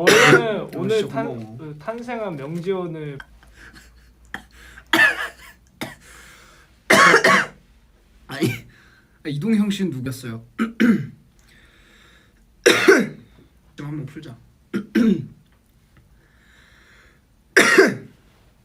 원래는 오늘 탄생한 명지원을 아니 이동형 씨는 누구였어요? 좀 한번 풀자.